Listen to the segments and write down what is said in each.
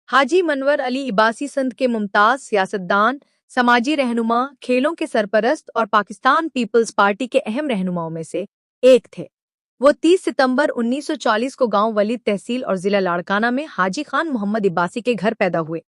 हाजी मनवर अली इबासी संघ के मुमताज सियासतदान, समाजी रहनुमा, खेलों के सरपरस्त और पाकिस्तान पीपल्स पार्टी के अहम रहनुमाओं में से एक थे। वो 30 सितंबर 1940 को गांव वलीद तहसील और जिला लाड़काना में हाजी खान मोहम्मद इबासी के घर पैदा हुए।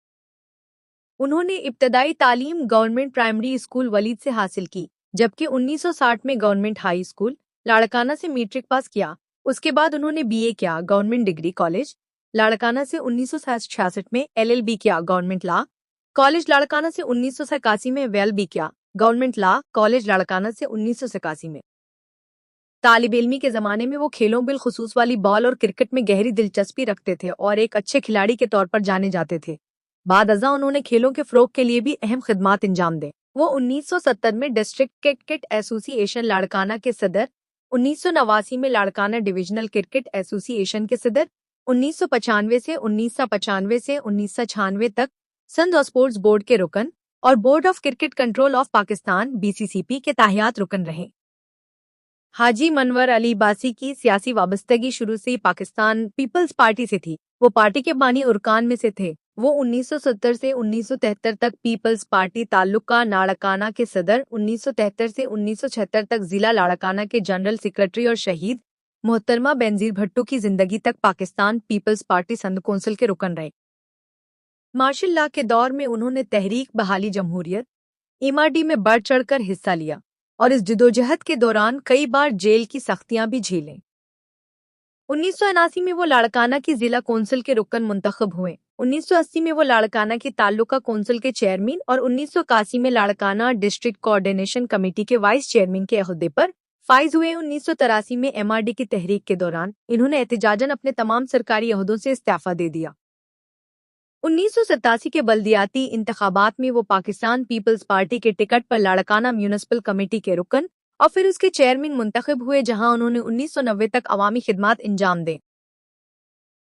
उन्होंने इब्तदाई तालीम गवर्नमेंट प्राइमरी स्कूल वलीद से हासिल की, जबकि 1960 में गवर्नमेंट हाई स्कूल लाड़काना से मैट्रिक पास किया। उसके बाद उन्होंने बीए किया गवर्नमेंट डिग्री कॉलेज लाड़काना से 1966 में, एलएलबी किया गवर्नमेंट लॉ कॉलेज लाड़काना से 1981 में, वेलबी किया गवर्नमेंट लॉ कॉलेज लाड़काना से 1981 में। तालिब इल्मी के ज़माने में वो खेलों बिलखुसूस वॉलीबॉल और क्रिकेट में गहरी दिलचस्पी रखते थे और एक अच्छे खिलाड़ी के तौर पर जाने जाते थे। बाद अज़ा उन्होंने खेलों के फ़रोग़ के लिए भी अहम खिदमात अंजाम दें। वो 1970 में डिस्ट्रिक्ट क्रिकेट एसोसिएशन लाड़काना के सदर, 1989 में लाड़काना डिविजनल क्रिकेट एसोसिएशन के सदर, 1995 से 1996 तक संघ और स्पोर्ट्स बोर्ड के रुकन और board of cricket control of Pakistan (BCCP) के ताहियात रुकन रहे। हाजी मनवर अली इबासी की सियासी वाबस्तगी शुरू से ही पाकिस्तान पीपल्स पार्टी से थी। वो पार्टी के बानी उरकान में से थे। वो 1970 से 1973 तक पीपल्स पार्टी ताल्लुका लाड़काना के सदर, 1973 से 1976 तक जिला लाड़काना के जनरल सेक्रेटरी और शहीद मोहतरमा बेनजीर भट्टो की जिंदगी तक पाकिस्तान पीपल्स पार्टी संघ कौंसिल के रुकन रहे। मार्शल लॉ के दौर में उन्होंने तहरीक बहाली जमहूरियत (MRD) में बढ़ चढ़कर हिस्सा लिया और इस जदोजहद के दौरान कई बार जेल की सख्तियां भी झेलें। 1979 में वो लाड़काना की जिला कौंसिल के रुकन मुंतखब हुए। 1980 में वो लाड़काना की ताल्लुका कौंसिल के चेयरमैन और 1981 में लाड़काना डिस्ट्रिक्ट कोऑर्डिनेशन कमेटी के वाइस चेयरमैन के अहदे पर फाइज हुए। 1983 में MRD की तहरीक के दौरान इन्होंने एहतिजाजन अपने तमाम सरकारी अहदों से इस्तीफा दे दिया। 1987 के बल्दियाती इंतखाबात में वो पाकिस्तान पीपल्स पार्टी के टिकट पर लाड़काना म्यूनिसिपल कमेटी के रुकन और फिर उसके चेयरमैन मुंतखब हुए, जहां उन्होंने 1990 तक अवामी खिदमात अंजाम दें।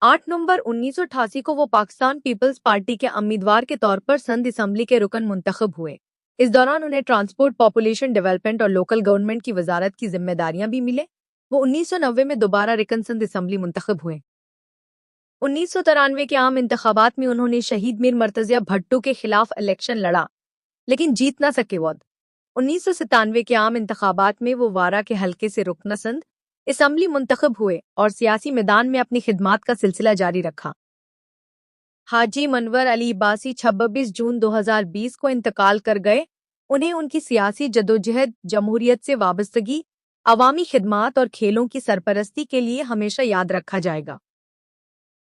8 नवंबर 1988 को वो पाकिस्तान पीपल्स पार्टी के उम्मीदवार के तौर पर संघ असम्बली के रुकन मुंतखब हुए। इस दौरान उन्हें ट्रांसपोर्ट, पॉपुलेशन डेवलपमेंट और लोकल गवर्नमेंट की वजारत की जिम्मेदारियां भी मिले। वो 1990 में दोबारा रिकन संघ असम्बली मुंतखब हुए। 1993 के आम इंतखाबात में उन्होंने शहीद मीर मर्तज़ा भट्टो के खिलाफ इलेक्शन लड़ा, लेकिन जीत न सके। 1997 के आम इंतखाबात में वो वारा के हल्के से रुकन संघ असम्बली मुंतखब हुए और सियासी मैदान में अपनी खिदमात का सिलसिला जारी रखा। हाजी मनवर अली इबासी 26 जून 2020 को इंतकाल कर गए। उन्हें उनकी सियासी जदोजहद, जमहूरियत से वाबस्तगी, अवामी खिदमात और खेलों की सरपरस्ती के लिए हमेशा याद रखा जाएगा।